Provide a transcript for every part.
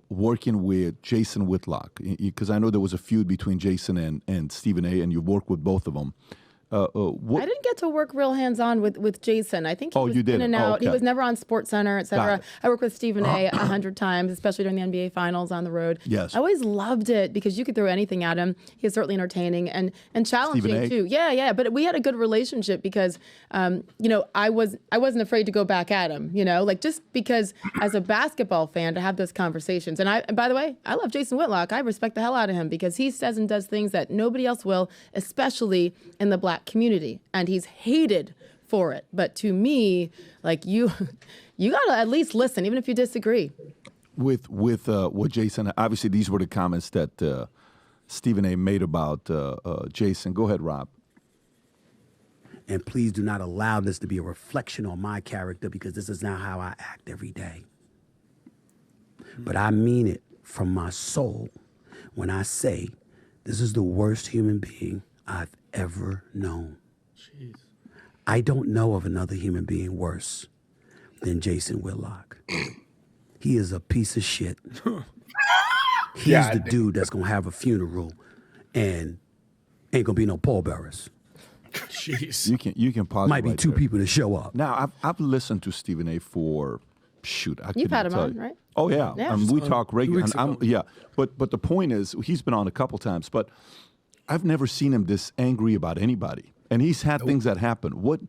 working with Jason Whitlock? Because I know there was a feud between Jason and Stephen A. and you worked with both of them. I didn't get to work real hands-on with Jason. I think he was you in didn't? and out. He was never on Sports Center, et Got cetera. it. I worked with Stephen A. 100 times, especially during the NBA Finals on the road. Yes. I always loved it because you could throw anything at him. He was certainly entertaining and challenging too. Yeah. But we had a good relationship because, I wasn't afraid to go back at him. Like just because as a basketball fan to have those conversations. And by the way, I love Jason Whitlock. I respect the hell out of him because he says and does things that nobody else will, especially in the Black community. And he's hated for it. But to me, like you got to at least listen, even if you disagree. With what Jason, obviously these were the comments that Stephen A. made about Jason. Go ahead, Rob. And please do not allow this to be a reflection on my character because this is not how I act every day. But I mean it from my soul when I say this is the worst human being I've ever known. Jeez. I don't know of another human being worse than Jason Whitlock. He is a piece of shit. He's the dude that's gonna have a funeral and ain't gonna be no pallbearers. Jeez. You can pause. Might be two people to show up. Now I've listened to Stephen A. for You've had him on, right? Oh yeah. We talk regularly. Yeah, but the point is he's been on a couple times, but I've never seen him this angry about anybody, and he's had things that happen. What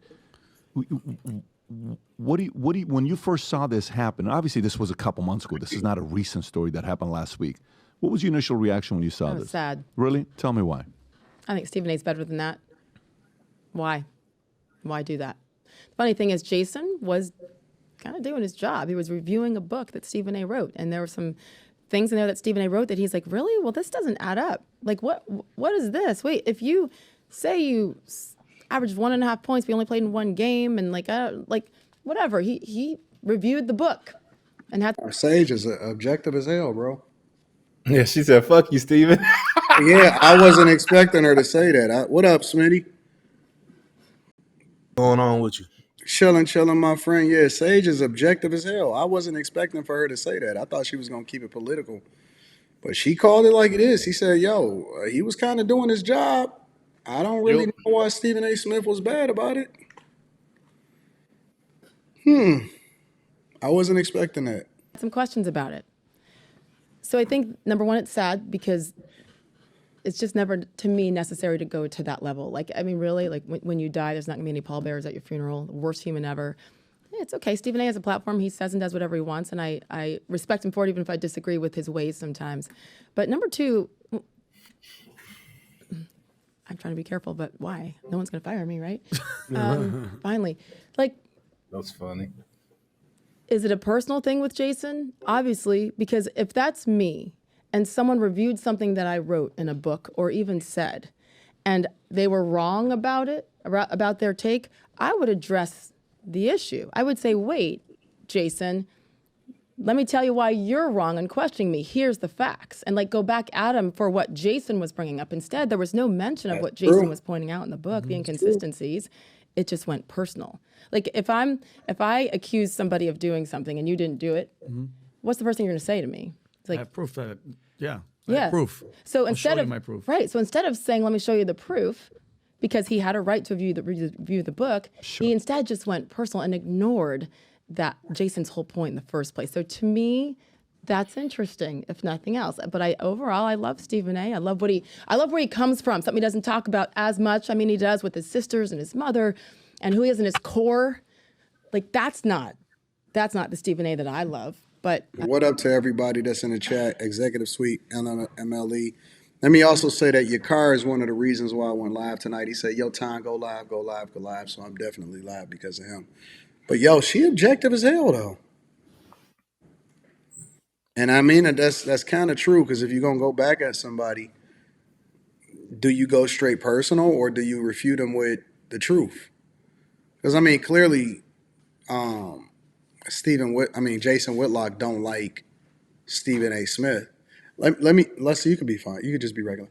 do you, when you first saw this happen? Obviously, this was a couple months ago. This is not a recent story that happened last week. What was your initial reaction when you saw this? I was sad. Really? Tell me why. I think Stephen A's better than that. Why? Why do that? The funny thing is, Jason was kind of doing his job. He was reviewing a book that Stephen A. wrote, and there were some things in there that Stephen A. wrote that he's like, really? Well, this doesn't add up. Like, what is this? Wait, if you say you averaged 1.5 points, we only played in one game, and like whatever. He reviewed the book and had. Sage is objective as hell, bro. Yeah, she said, "Fuck you, Steven." Yeah, I wasn't expecting her to say that. What up, Smitty? What's going on with you? Chilling, my friend. Yeah, Sage is objective as hell. I wasn't expecting for her to say that. I thought she was gonna keep it political, but she called it like it is. He said, "Yo, he was kind of doing his job. I don't really know why Stephen A. Smith was bad about it." I wasn't expecting that. Some questions about it. So I think number one, it's sad because it's just never, to me, necessary to go to that level. Like, I mean, really, like when you die, there's not gonna be any pallbearers at your funeral. The worst human ever. It's okay. Stephen A. has a platform. He says and does whatever he wants, and I respect him for it, even if I disagree with his ways sometimes. But number two, I'm trying to be careful, but why? No one's gonna fire me, right? Finally, like. That's funny. Is it a personal thing with Jason? Obviously, because if that's me and someone reviewed something that I wrote in a book or even said, and they were wrong about it, about their take, I would address the issue. I would say, wait, Jason, let me tell you why you're wrong and questioning me. Here's the facts. And like go back at him for what Jason was bringing up. Instead, there was no mention of what Jason was pointing out in the book, the inconsistencies. It just went personal. Like if I accuse somebody of doing something and you didn't do it, what's the first thing you're gonna say to me? It's like, I have proof that I yeah. have proof. So I'll instead show of you my proof. Right. So instead of saying, let me show you the proof, because he had a right to review the book, he instead just went personal and ignored that Jason's whole point in the first place. So to me, that's interesting, if nothing else. But overall, I love Stephen A. I love where he comes from. Something he doesn't talk about as much. I mean, he does with his sisters and his mother, and who he is in his core. Like that's not the Stephen A. that I love. But what up to everybody that's in the chat? Executive Suite, MLE. Let me also say that your car is one of the reasons why I went live tonight. He said, "Yo, Tom, go live, go live, go live." So I'm definitely live because of him. But yo, she objective as hell though. And I mean that's kind of true because if you're gonna go back at somebody, do you go straight personal or do you refute them with the truth? Because I mean, clearly, Jason Whitlock don't like Stephen A. Smith. Let's see. You could be fine. You could just be regular.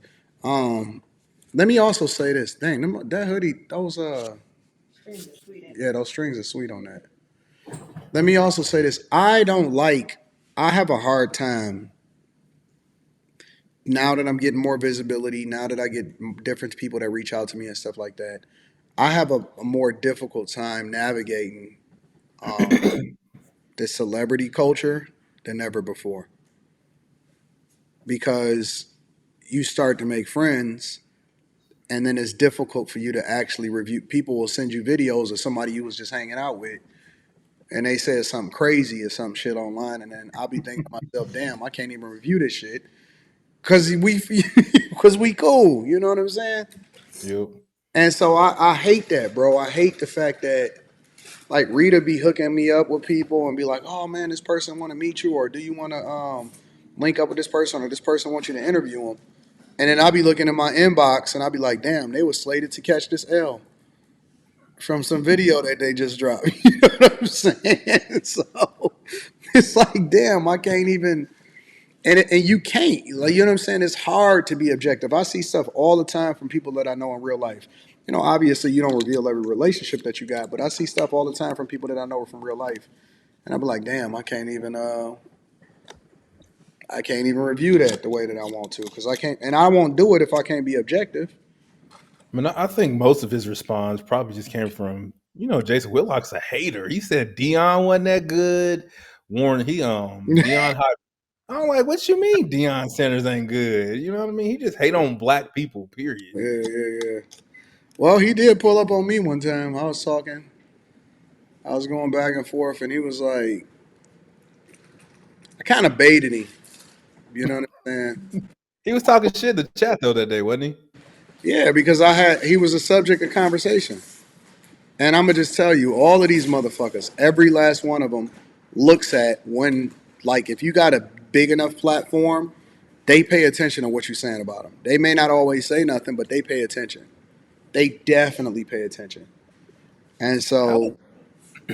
Let me also say this. Dang, that hoodie, those strings are sweet on that. Let me also say this. I don't like I have a hard time now that I'm getting more visibility, now that I get different people that reach out to me and stuff like that. I have a more difficult time navigating the celebrity culture than ever before because you start to make friends and then it's difficult for you to actually review. People will send you videos of somebody you was just hanging out with and they said something crazy or some shit online and then I'll be thinking to myself, damn, I can't even review this shit because we cool. You know what I'm saying? Yep. And so I hate that, bro. I hate the fact that like Rita be hooking me up with people and be like, "Oh man, this person want to meet you, or do you want to link up with this person, or this person wants you to interview them?" And then I'll be looking in my inbox and I'll be like, "Damn, they were slated to catch this L from some video that they just dropped." You know what I'm saying? So it's like, damn, I can't even. And you can't, like, you know what I'm saying? It's hard to be objective. I see stuff all the time from people that I know in real life. You know, obviously you don't reveal every relationship that you got, but I see stuff all the time from people that I know from real life. And I'll be like, damn, I can't even review that the way that I want to because I can't, and I won't do it if I can't be objective. I mean, I think most of his response probably just came from, Jason Whitlock's a hater. He said Dion wasn't that good. Warren, Dion hot. I'm like, what you mean Deion Sanders ain't good? You know what I mean? He just hate on black people, period. Yeah. Well, he did pull up on me one time. I was talking, I was going back and forth, and he was like, I kind of baited him. You know what I'm saying? He was talking shit in the chat though that day, wasn't he? Yeah, because he was a subject of conversation. And I'm gonna just tell you, all of these motherfuckers, every last one of them looks at when, like, if you got a big enough platform, they pay attention to what you're saying about them. They may not always say nothing, but they pay attention. They definitely pay attention. And so,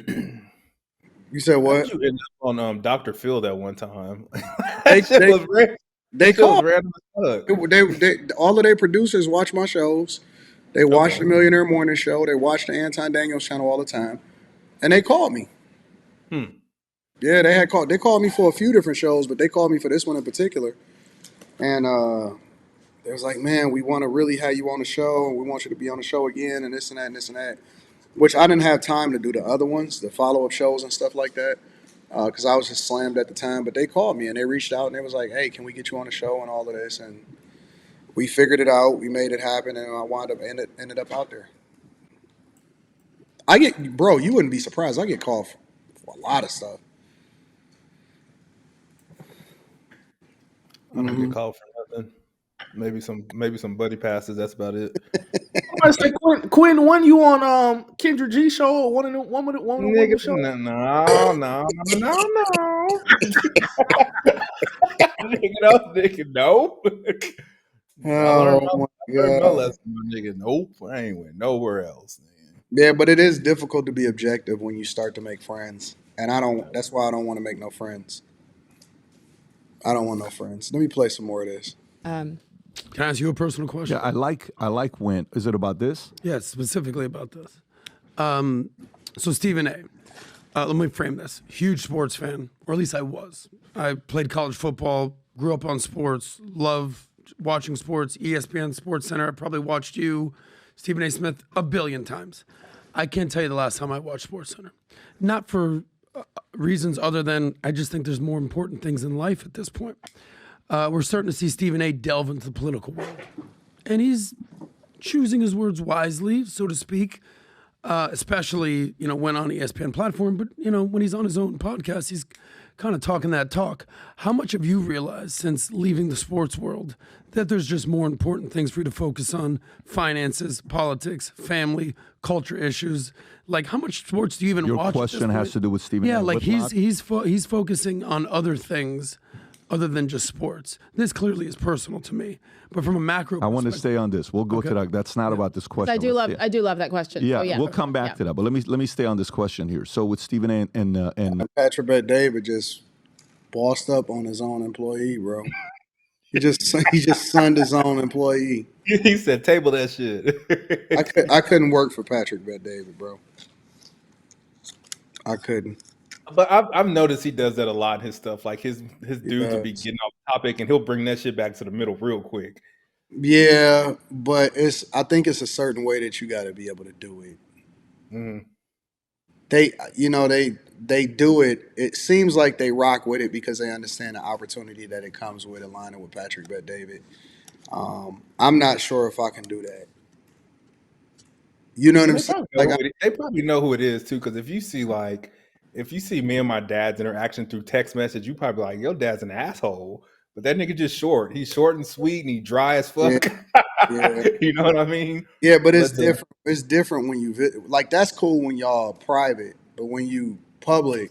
you said How what? did you end up on Dr. Phil that one time? They that shit they was random. they That shit was call. random as fuck. They all of their producers watch my shows. They watch Okay. the Millionaire Morning Show. They watch the Anton Daniels channel all the time, and they called me. Yeah, they called me for a few different shows, but they called me for this one in particular. And they was like, man, we want to really have you on the show. We want you to be on the show again and this and that and this and that. Which I didn't have time to do the other ones, the follow-up shows and stuff like that, because I was just slammed at the time. But they called me and they reached out and they was like, hey, can we get you on the show and all of this? And we figured it out. We made it happen, and I wound up ended up out there. Bro, you wouldn't be surprised. I get called for a lot of stuff. I don't get called for nothing. Maybe some buddy passes. That's about it. I say, Quinn, when you on Kendra G show or one of the Nigga, show? no. nigga, no. I learned Oh my my god. lesson, my nigga. Nope, I ain't went nowhere else. Man. Yeah, but it is difficult to be objective when you start to make friends, and I don't. That's why I don't want to make no friends. I don't want no friends. Let me play some more of this. Can I ask you a personal question? Yeah, I like when. Is it about this? Yeah, specifically about this. So Stephen A. Let me frame this. Huge sports fan, or at least I was. I played college football, grew up on sports, love watching sports, ESPN, Sports Center. I probably watched you, Stephen A. Smith, a billion times. I can't tell you the last time I watched Sports Center. Not for reasons other than I just think there's more important things in life at this point. We're starting to see Stephen A. delve into the political world. And he's choosing his words wisely, so to speak, especially, when on ESPN platform. But, when he's on his own podcast, he's kind of talking that talk. How much have you realized since leaving the sports world that there's just more important things for you to focus on? Finances, politics, family, culture issues. Like, how much sports do you even watch? Your question has to do with Stephen A. Yeah, like Whitlock? he's focusing on other things other than just sports. This clearly is personal to me, but from a macro I want to stay on this. We'll go to that. That's not about this question. I do love that question. Yeah, So, yeah. we'll come back to that. But let me stay on this question here. So with Stephen A. and Patrick Bet David just bossed up on his own employee, bro. He just sunned his own employee. He said, "Table that shit." I couldn't work for Patrick Bet David, bro. I couldn't. But I've noticed he does that a lot in his stuff. Like his dudes will be Because, getting off topic, and he'll bring that shit back to the middle real quick. yeah, but I think it's a certain way that you got to be able to do it. Mm. They do it. It seems like they rock with it because they understand the opportunity that it comes with aligning with Patrick Bet David. I'm not sure if I can do that. You know what Well, I'm saying? Like, they probably know who it is too. Because if you see me and my dad's interaction through text message, you probably like, your dad's an asshole. But that nigga just short. He's short and sweet, and he dry as yeah, fuck. yeah, You know what I mean? yeah. But it's But different. It's different when like that's cool when y'all private, but when you public,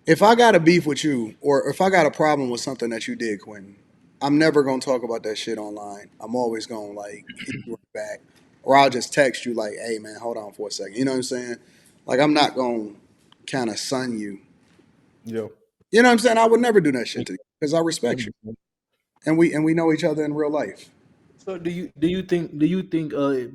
if I got a beef with you or if I got a problem with something that you did, Quentin, I'm never gonna talk about that shit online. I'm always gonna like hit you back, or I'll just text you like, "Hey man, hold on for a second." You know what I'm saying? Like I'm not gonna kind of sun you. yeah. You know what I'm saying? I would never do that shit to you because I respect you, and we know each other in real life. So do you think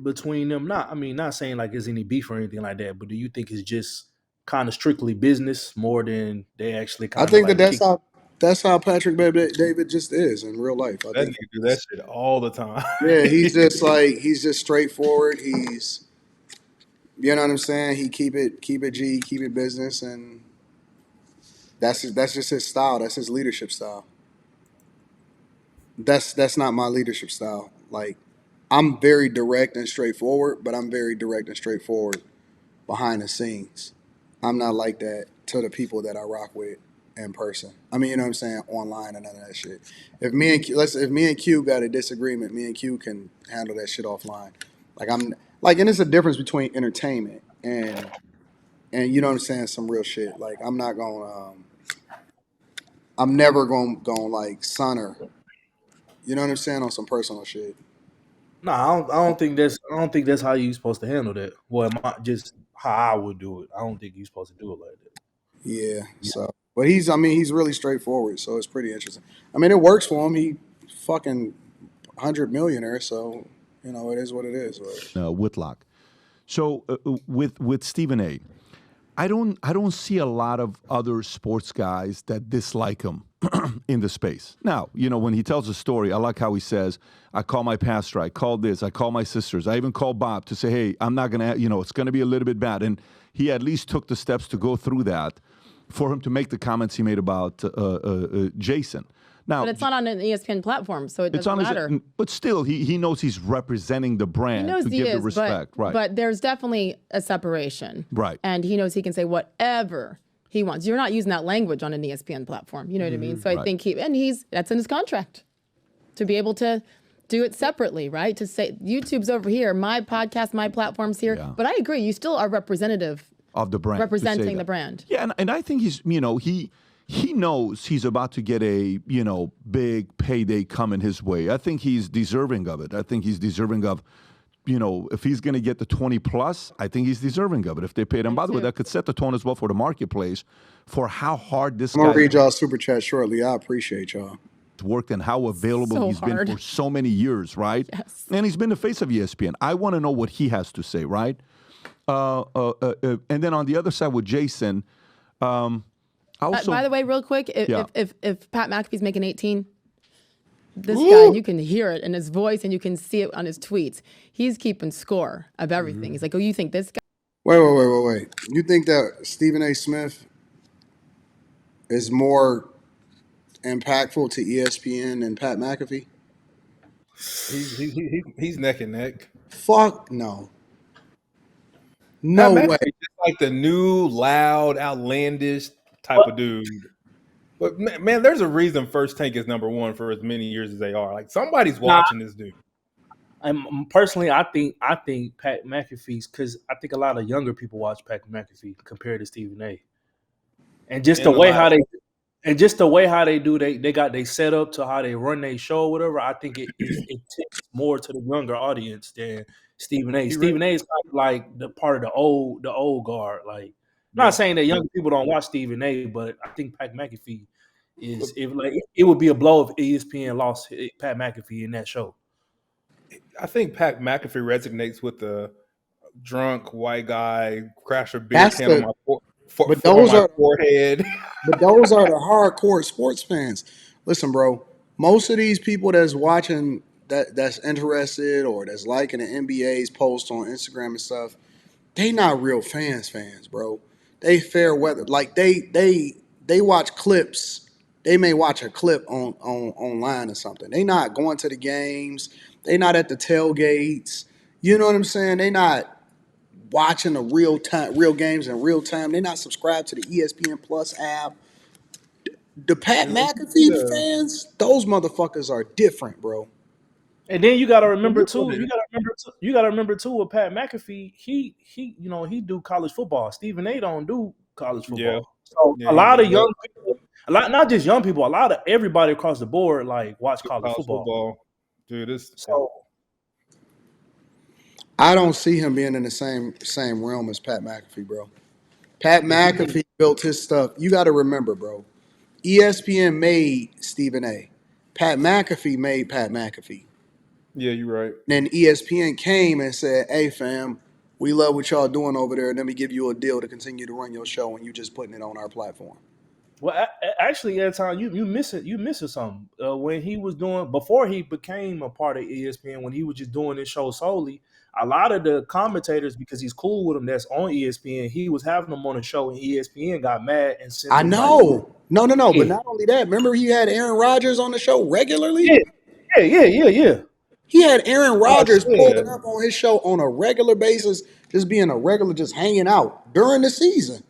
between them, not saying like there's any beef or anything like that, but do you think it's just kind of strictly business more than they actually I kind of think that like kick? that's how Patrick David just is in real life. I That think nigga do that shit all the time. yeah, he's just straightforward. He's you know what I'm saying. He keep it G, keep it business, and that's just his style. That's his leadership style. That's not my leadership style. Like I'm very direct and straightforward, but I'm very direct and straightforward behind the scenes. I'm not like that to the people that I rock with in person. I mean, you know what I'm saying, online and none of that shit. If me and Q got a disagreement, me and Q can handle that shit offline. Like I'm like, and it's a difference between entertainment and you know what I'm saying, some real shit. Like I'm not going. I'm never going like son her. You know what I'm saying on some personal shit. No, I don't think that's how you supposed to handle that. Well, just how I would do it. I don't think you're supposed to do it like that. Yeah. So, but I mean, he's really straightforward. So it's pretty interesting. I mean, it works for him. He fucking 100 millionaire. So it is what it is. But Whitlock. So with Stephen A, I don't see a lot of other sports guys that dislike him in the space. Now, when he tells a story, I like how he says, I call my pastor, I call this, I call my sisters, I even call Bob to say, hey, I'm not going to, it's going to be a little bit bad. And he at least took the steps to go through that for him to make the comments he made about Jason. Now, But it's not on an ESPN platform, so it it's doesn't on matter. but still, he knows he's representing the He brand knows to he give the is, respect. Right. but there's definitely a separation. Right. And he knows he can say whatever he wants. You're not using that language on an ESPN platform. You know what I mean? So I Right. think that's in his contract to be able to do it separately, right? To say YouTube's over here, my podcast, my platform's here. Yeah. But I agree, you still are representative, Of the brand. to say representing the that. brand. Yeah, and I think he knows he's about to get a, big payday coming his way. I think he's deserving of it. I think he's deserving of, if he's going to get the 20 plus, I think he's deserving of it. If they paid him, by the way, too. that could set the tone as well for the marketplace for how hard this I'm gonna guy read y'all super chat shortly. I appreciate y'all. worked and how available So he's hard. been for so many years, right? Yes. And he's been the face of ESPN. I want to know what he has to say, right? And then on the other side with Jason, also, By the way, real quick, Yeah. if Pat McAfee's making 18, this guy, you can hear it in his voice and you can see it on his tweets. He's keeping score of everything. He's like, oh, you think this guy? Wait. You think that Stephen A. Smith is more impactful to ESPN than Pat McAfee? He's neck and neck. Fuck no. Pat No way. McAfee just like the new, loud, outlandish type of dude. But man, there's a reason First Take is number one for as many years as they are. Like somebody's watching this dude. And personally, I think Pat McAfee's, because I think a lot of younger people watch Pat McAfee compared to Stephen A. And just And the a way lot- how they do they got they set up to how they run their show or whatever. I think it tips more to the younger audience than Stephen A. Stephen A. is kind of like the part of the old guard. Like, I'm not saying that young people don't watch Stephen A. But I think Pat McAfee it would be a blow if ESPN lost Pat McAfee in that show. I think Pat McAfee resonates with the drunk white guy, crash a beer That's can on the my porch. But on those my are forehead. but those are the hardcore sports fans. Listen, bro, most of these people that's watching that's interested or that's liking the NBA's post on Instagram and stuff, they not real fans, bro. They fair weather. Like they watch clips. They may watch a clip on online or something. They not going to the games. They not at the tailgates. You know what I'm saying? They not watching the real games in real time. They're not subscribed to the ESPN Plus app. The Pat McAfee Yeah. fans, those motherfuckers are different, bro. And then you gotta remember too. You gotta remember too. With Pat McAfee, he he do college football. Stephen A. don't do college Yeah. football. So Yeah, a he lot of does. young people, not just young people, a lot of everybody across the board like watch college College football. football. Dude, So I don't see him being in the same realm as Pat McAfee, bro. Pat McAfee built his stuff. You got to remember, bro. ESPN made Stephen A. Pat McAfee made Pat McAfee. yeah, you're right. And then ESPN came and said, "Hey, fam, we love what y'all doing over there. Let me give you a deal to continue to run your show, and you just putting it on our platform." well, actually, at the time you missing something. When he was doing before he became a part of ESPN, when he was just doing this show solely, a lot of the commentators, because he's cool with them, that's on ESPN, he was having them on the show, and ESPN got mad and sent I them like, know. No. But yeah, not only that, remember he had Aaron Rodgers on the show regularly? yeah, yeah. He had Aaron Oh Rodgers shit. pulling up on his show on a regular basis, just being a regular, just hanging out during the season.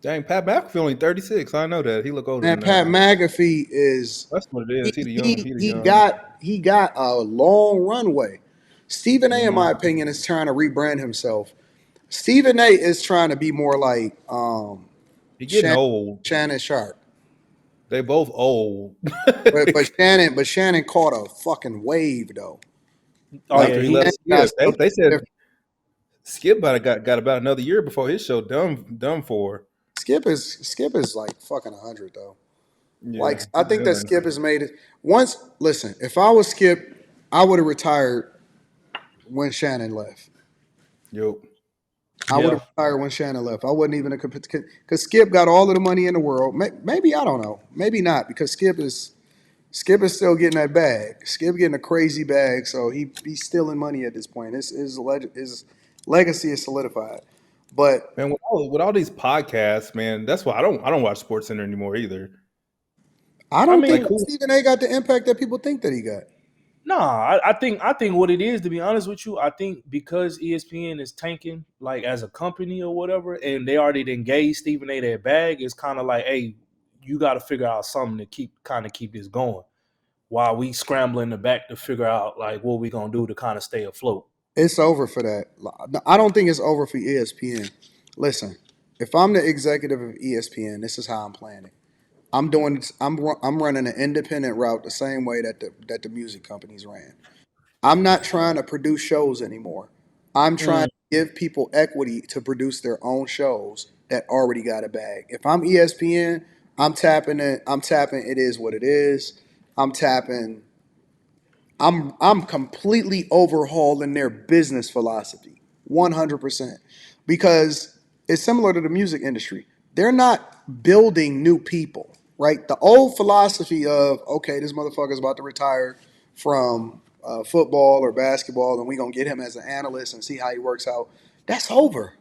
Dang, Pat McAfee only 36. I know that. He look older Man, than that. Pat McAfee is That's what it he is. He the young. he He the he young. got he got a long runway. Stephen A, in Mhm. my opinion, is trying to rebrand himself. Stephen A is trying to be more like He getting Shannon, old. Shannon Sharp. They both old. But Shannon caught a fucking wave though. Oh Like yeah, After he he left Shannon got Skip, stuff they said different. Skip got about another year before his show done for. Skip is like fucking 100 though. Yeah, Like I he's think that done. Skip has made it. Once, listen, if I was Skip, I would have retired when Shannon left. Yo, I would yeah. have retired when Shannon left. I wasn't even a because Skip got all of the money in the world. Maybe I don't know. Maybe not because Skip is still getting that bag. Skip getting a crazy bag, so he's stealing money at this point. His legacy is solidified. But man, with all these podcasts, man, that's why I don't watch Sports Center anymore either. I I don't Like think mean, who? Stephen A got the impact that people think that he got. nah, I think what it is, to be honest with you, I think because ESPN is tanking like as a company or whatever, and they already engaged Stephen A. their bag, it's kind of like, hey, you got to figure out something to keep this going while we scramble in the back to figure out like what we gonna do to kind of stay afloat. It's over for that. No, I don't think it's over for ESPN. Listen, if I'm the executive of ESPN, this is how I'm planning. I'm doing. I'm running an independent route the same way that the music companies ran. I'm not trying to produce shows anymore. I'm trying Mm. to give people equity to produce their own shows that already got a bag. If I'm ESPN, I'm tapping it. I'm tapping. It is what it is. I'm tapping. I'm completely overhauling their business philosophy, 100%, because it's similar to the music industry. They're not building new people, right? The old philosophy of okay, this motherfucker's about to retire from football or basketball, and we're gonna get him as an analyst and see how he works out. That's over.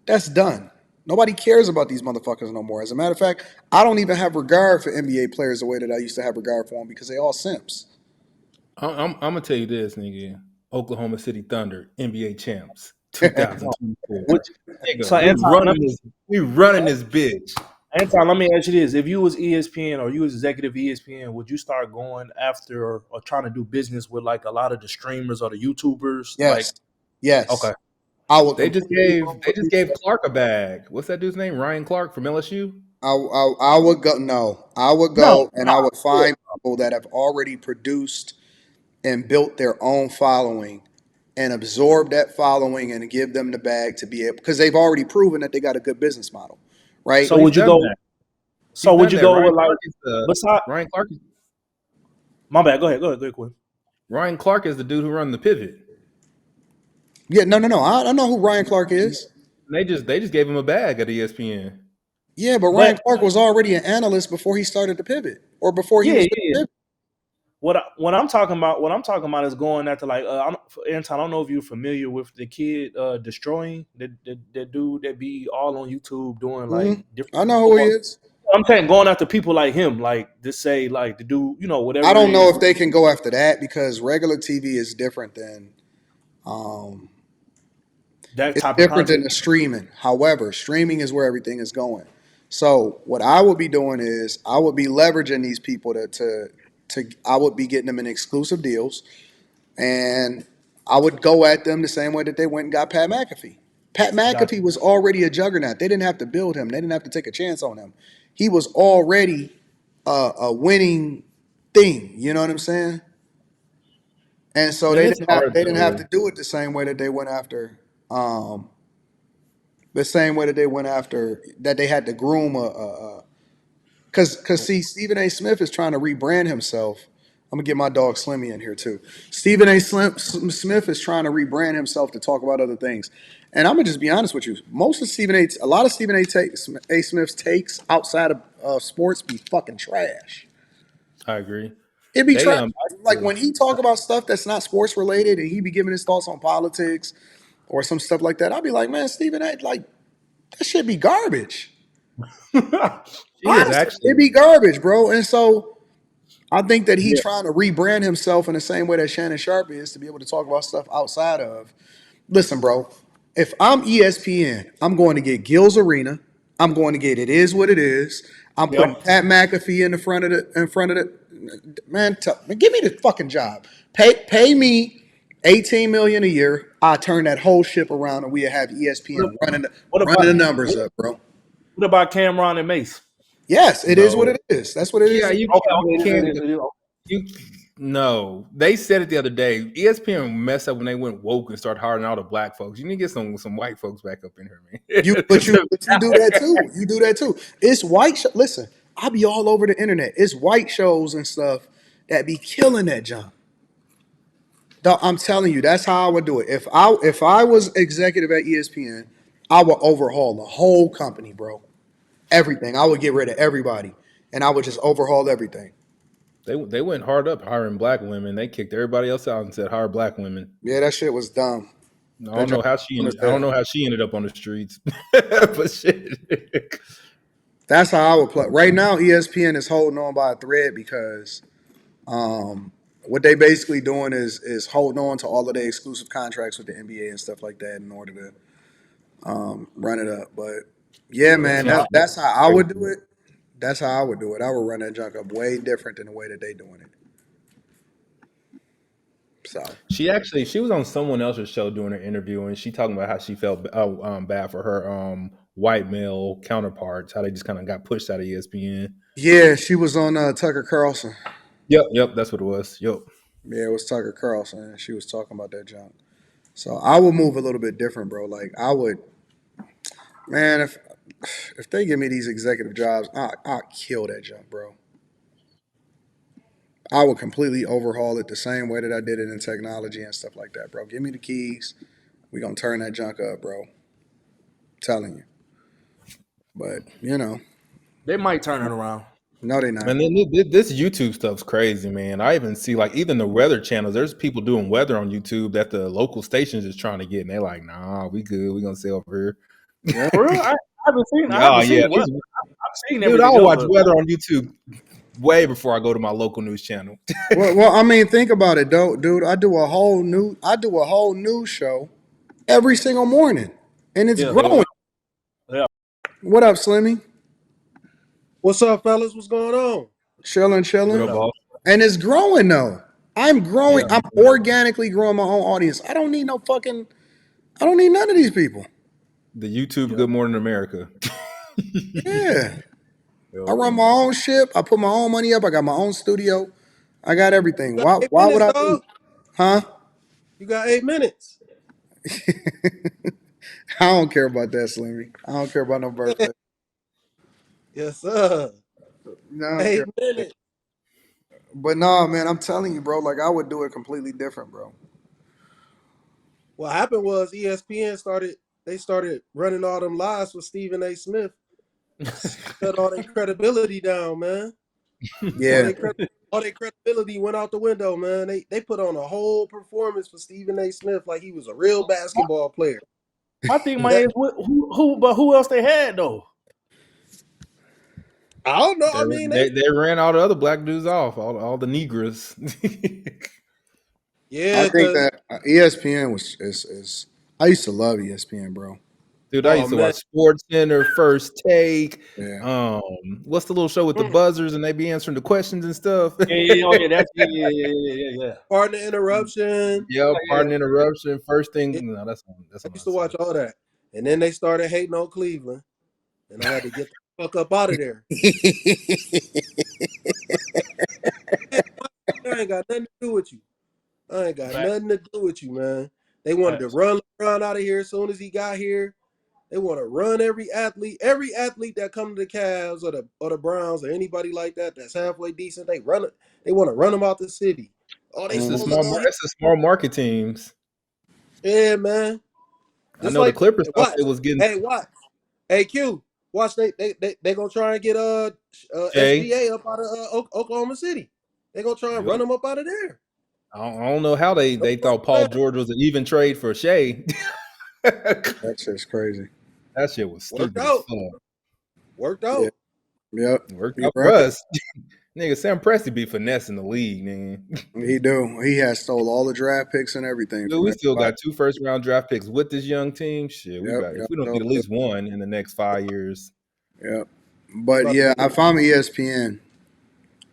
That's done. Nobody cares about these motherfuckers no more. As a matter of fact, I don't even have regard for NBA players the way that I used to have regard for them because they all simps. I'm gonna tell you this, nigga. Oklahoma City Thunder, NBA champs, 2024. Which Nigga, so we running this bitch. Anton, let me ask you this: if you was ESPN or you was executive ESPN, would you start going after or trying to do business with like a lot of the streamers or the YouTubers? Like, Yes. Yes. okay, I would They just completely gave go they for just people. gave Clark a bag. What's that dude's name? Ryan Clark from LSU. I would go. No, I would no, go and I would find people that have already produced and built their own following and absorb that following and give them the bag to be able because they've already proven that they got a good business model, right? so Well, he's would you done go? that. So He's would done you that. go with like beside? Ryan Clark. My bad. Go ahead, Quinn. Ryan Clark is the dude who run the pivot. Yeah, no. I know who Ryan Clark is. They just gave him a bag at ESPN. Yeah, but Ryan But Clark was already an analyst before he started to pivot, or before he yeah, was yeah. going to pivot. What I'm talking about is going after like Anton. I don't know if you're familiar with the kid destroying that dude that be all on YouTube doing like different I know who he football. is. I'm saying going after people like him, like to say like to do I whatever don't it know is. if they can go after that because regular TV is different than um, That it's type of different content. than the streaming. However, streaming is where everything is going. So what I would be doing is I would be leveraging these people to I would be getting them in exclusive deals, and I would go at them the same way that they went and got Pat McAfee. Pat Gotcha. McAfee was already a juggernaut. They didn't have to build him. They didn't have to take a chance on him. He was already a winning thing. You know what I'm saying? And so Man, it's hard they didn't have though. to do it the same way that they went after the same way that they went after that they had to groom a because see, Stephen A. Smith is trying to rebrand himself. I'm gonna get my dog Slimmy in here too. Stephen A. Smith is trying to rebrand himself to talk about other things. And I'm gonna just be honest with you. A lot of Stephen A. Smith's takes outside of sports be fucking trash. I agree. It be They trash. Like when he talk about stuff that's not sports related, and he be giving his thoughts on politics or some stuff like that. I'll be like, man, Stephen A. Like that shit be garbage. she is Honestly, actually it be garbage, bro. And so I think that he's Yeah. trying to rebrand himself in the same way that Shannon Sharp is to be able to talk about stuff outside of. Listen, bro, if I'm ESPN, I'm going to get Gil's Arena. I'm going to get It Is What It Is. I'm putting Yep. Pat McAfee man, give me the fucking job. Pay me 18 million a year. I turn that whole ship around and we have What, ESPN what running about the numbers what, up, bro. what about Cameron and Mace? Yes, it is what no. it is. That's what it Yeah, is. you Okay, can't it is. you no. They said it the other day. ESPN messed up when they went woke and started hiring all the black folks. You need to get some white folks back up in here, But you do that too. You do that too. It's listen, I be all over the internet. It's white shows and stuff that be killing that junk. Dawg, I'm telling you, that's how I would do it. If I was executive at ESPN, I would overhaul the whole company, bro. Everything. I would get rid of everybody, and I would just overhaul everything. they went hard up hiring black women. They kicked everybody else out and said hire black women. Yeah, that shit was dumb. I That don't know junk how was she dumb as ended. I don't hell. know how she ended up on the streets, but shit. That's how I would play. Right now, ESPN is holding on by a thread because what they basically doing is holding on to all of the exclusive contracts with the NBA and stuff like that in order to run it up. But yeah, Yeah, man, Tim. that's how I would do it. That's how I would do it. I would run that junk up way different than the way that they doing it. So She was on someone else's show doing an interview, and she talking about how she felt bad for her white male counterparts, how they just kind of got pushed out of ESPN. yeah, she was on Tucker Carlson. Yep, that's what it was. Yep. Yeah, it was Tucker Carlson, and she was talking about that junk. So I would move a little bit different, bro. Like I would, man, if they give me these executive jobs, I'll kill that junk, bro. I would completely overhaul it the same way that I did it in technology and stuff like that, bro. Give me the keys. We gonna turn that junk up, bro. Telling you. But They might turn it around. no, they not. And then this YouTube stuff's crazy, man. I even see like even the weather channels. There's people doing weather on YouTube that the local stations is trying to get, and they're like, "Nah, we good. We gonna stay over Yeah. For real, I haven't seen. I here." Oh haven't yeah, seen what I've seen dude, everything I'll else, watch but weather on YouTube way before I go to my local news channel. Well, I mean, think about it, though, dude. I do a whole news show every single morning, and it's yeah, growing. yeah. What up, Slimmy? What's up, fellas? What's going on? Chilling, What chilling, up, boss? and it's growing though. I'm growing. Yeah, I'm organically growing my own audience. I don't need none of these people. the YouTube Good Morning America. Yeah, I Yep. run my own ship. I put my own money up. I got my own studio. I got You everything. got Why? eight Why would minutes, I leave? dog. Huh? You got 8 minutes. I don't care about that, Slimmy. I don't care about no birthday. Yes, sir. No, I don't care. 8 minutes. But no, man, I'm telling you, bro. Like I would do it completely different, bro. What happened was ESPN started. they started running all them lies with Stephen A. Smith, shut all their credibility down, man. Yeah, All their credibility went out the window, man. They put on a whole performance for Stephen A. Smith like he was a real basketball player. My thing, man, is who else they had though? I don't know. They, I mean, they ran all the other black dudes off, all the Negroes. yeah, I think because that ESPN is. I used to love ESPN, bro. Dude, I oh used to man, watch Sports Center, First Take. Yeah, What's the little show with the buzzers and they be answering the questions and stuff? Oh yeah, that's yeah. partner interruption. Yeah, Yeah. pardon interruption. First Yeah, thing, no, that's I on used to outside. watch all that, and then they started hating on Cleveland, and I had to get the fuck up out of there. I ain't got nothing to do with you. I ain't got nothing to do with you, man. They wanted to run LeBron out of here as soon as he got here. They want to run every athlete that come to the Cavs or the Browns or anybody like that that's halfway decent. They run it. They want to run them out the city. Oh, they That's the supposed small. to. That's the small market teams. Yeah, man. I Just know the like Clippers thought watch. they was getting Hey, watch. Hey, Q. Watch. They gonna try and get Jay. SGA up out of Oklahoma City. They gonna try and Yep. run them up out of there. I don't know how they thought Paul George was an even trade for Shea. that's just crazy. That shit was Worked stupid as out. fuck. Worked Yeah, out. yep. Worked You're out for right. us. Nigga, Sam Presti be finessing the league, man. He do. He has stole all the draft picks and everything Dude, from we still everybody. got 2 first-round draft picks with this young team. Shit, we Yep, about if yep, we don't so, get at least one in the next 5 years. yep. It's But about to yeah, be I found ESPN.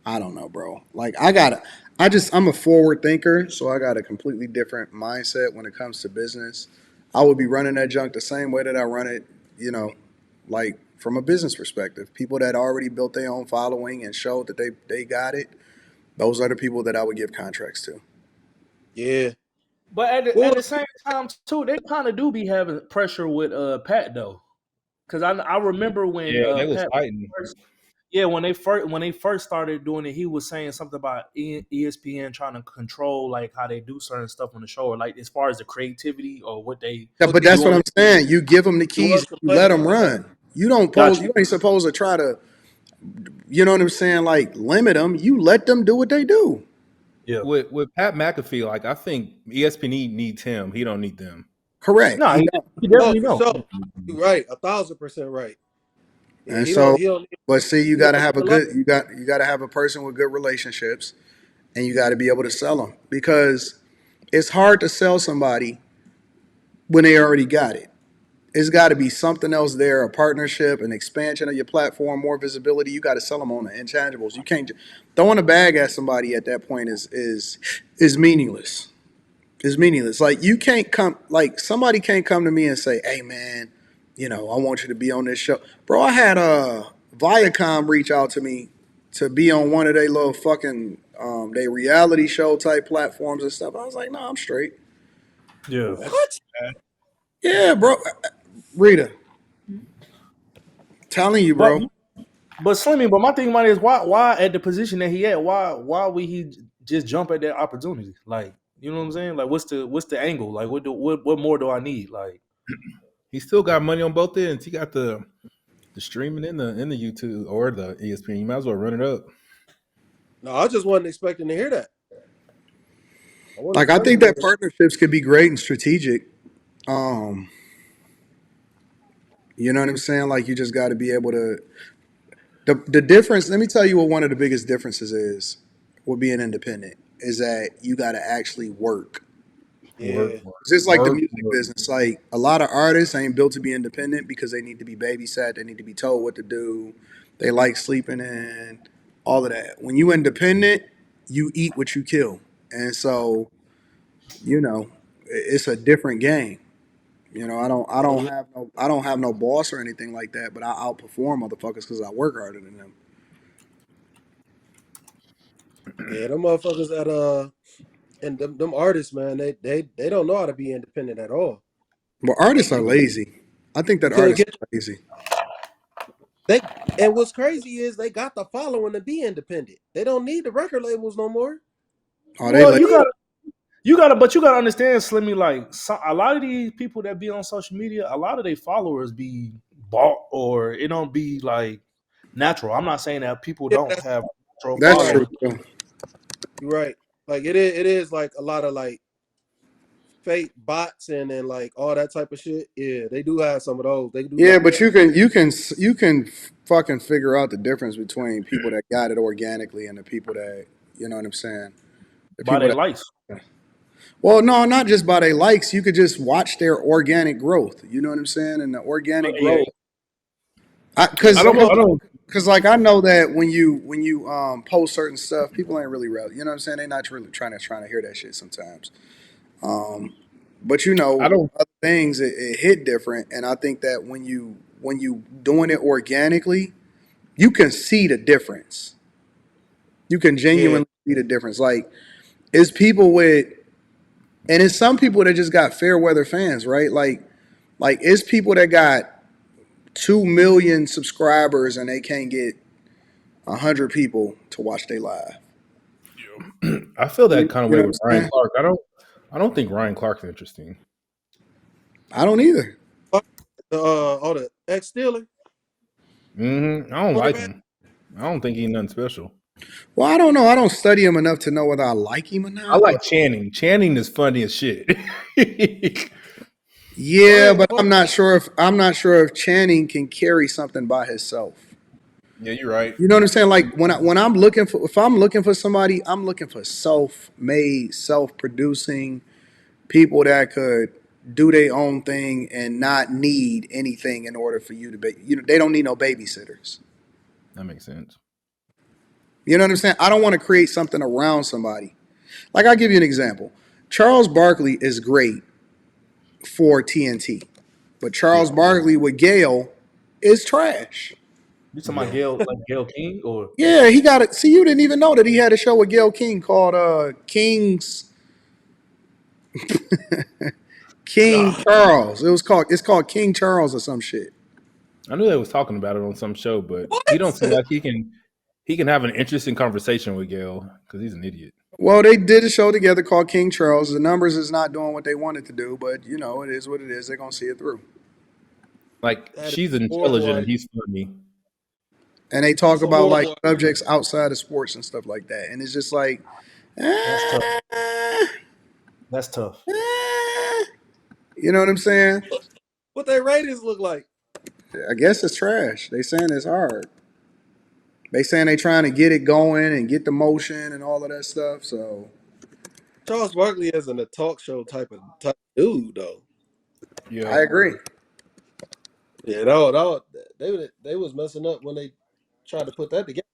I don't know, bro. Like I'm a forward thinker, so I got a completely different mindset when it comes to business. I would be running that junk the same way that I run it, like from a business perspective. People that already built their own following and showed that they got it, those are the people that I would give contracts to. yeah. But Well, at the same time too, they kind of do be having pressure with Pat though, because I remember when Yeah, they was Pat fighting. first, when they first started doing it, he was saying something about ESPN trying to control like how they do certain stuff on the show, or like as far as the creativity or what they Yeah, but that's do what on I'm the. saying. You give them the he keys, was you let complaining them about that. run. You don't Got pose. you. You ain't supposed to try to, you know what I'm saying? Like limit them. You let them do what they do. Yeah. With Pat McAfee, like I think ESPN needs him. He don't need them. Correct. No, He he Oh, definitely for don't. sure. You're right. 1,000% right. Yeah, And so, he don't but see, you he got to don't have need a a lot. good, you got to have a person with good relationships, and you got to be able to sell them because it's hard to sell somebody when they already got it. It's got to be something else there, a partnership, an expansion of your platform, more visibility. You got to sell them on the intangibles. You can't throwing a bag at somebody at that point is meaningless. Is meaningless. Like you can't come, like somebody can't come to me and say, "Hey, man, I want you to be on this show, bro." I had Viacom reach out to me to be on one of their little fucking they reality show type platforms and stuff. I was like, "No, I'm straight." Yeah. What? Yeah, bro. Rita, telling you, But bro. Slimmy, but my thing about it is why at the position that he at, why would he just jump at that opportunity? Like, you know what I'm saying? Like what's the angle? Like what more do I need? Like He still got money on both ends. He got the streaming in the YouTube or the ESPN. You might as well run it up. No, I just wasn't expecting to hear that. I wasn't Like I think expecting to that hear that. partnerships could be great and strategic. Um, you know what I'm saying? Like you just got to be able to. The difference. Let me tell you what one of the biggest differences is with being independent is that you got to actually work. Yeah. It's just like the Work. music business. Like a lot of artists ain't built to be independent because they need to be babysat. They need to be told what to do. They like sleeping in, all of that. When you independent, you eat what you kill, and so it's a different game. Oh, I don't have no boss or anything like that, but I outperform motherfuckers because I work harder than them. yeah, them motherfuckers that and them artists, man, they don't know how to be independent at all. But artists are You lazy. I think you that couldn't artists get are lazy. they and what's crazy is they got the following to be independent. They don't need the record labels no more. Oh, They they well don't lazy. you need got them. You gotta understand, Slimmy. Like a lot of these people that be on social media, a lot of their followers be bought, or it don't be like natural. I'm not saying that people Yeah, don't have natural That's right. true. followers. Too. You're right. Like it is like a lot of like fake bots and then like all that type of shit. Yeah, they do have some of those. They do Yeah, got but you can fucking figure out the difference between people that got it organically and the people that you know what I'm saying. The By people their that likes. well, no, not just by their likes. You could just watch their organic growth. You know what I'm saying? And the organic Yeah, growth, yeah. because Some of because I don't. because like I know that when you post certain stuff, people ain't really real. You know what I'm saying? They not really trying to hear that shit sometimes. Um, but you I know, don't. other things it hit different, and I think that when you doing it organically, you can see the difference. You can yeah. genuinely see the difference. Like it's people with, and it's some people that just got fair weather fans, right? Like it's people that got 2 million subscribers and they can't get 100 people to watch their live. I feel that You, kind of you know way what with I'm Ryan saying? Clark. I don't think Ryan Clark's interesting. I don't either. The ex Steeler I don't like quarterback. him. I don't think he's nothing special. Well, I don't know. I don't study him enough to know whether I like him or I not. like But Channing. Channing is funny as shit. yeah, Ryan but Clark. I'm not sure if Channing can carry something by himself. Yeah, you're right. You know what I'm saying? Like when I'm looking for if I'm looking for somebody, I'm looking for self-made, self-producing people that could do their own thing and not need anything in order for you to be. You know, they don't need no babysitters. That makes sense. You know what I'm saying? I don't want to create something around somebody. Like I'll give you an example. Charles Barkley is great for TNT, but Yeah. Charles Barkley with Gail is trash. You talking about Yeah. Gail King or Yeah, he got it. See, you didn't even know that he had a show with Gail King called King Ah, Charles. It's called King Charles or some shit. I knew they was talking about it on some show, but he don't seem what? like he can have an interesting conversation with Gail because he's an idiot. Well, they did a show together called King Charles. The numbers is not doing what they wanted to do, but you know, it is what it is. They're gonna see it through. Like That is she's horrible. intelligent and he's funny. And they talk That's a about like horrible. subjects outside of sports and stuff like that. And it's just like, that's tough. eh, That's tough. eh. You know what I'm saying? What their ratings look like? I guess it's trash. They saying it's hard. They saying they trying to get it going and get the motion and all of that stuff. So Charles Barkley isn't a talk show type dude though. Yeah. I agree. Yeah, no, they was messing up when they tried to put that together.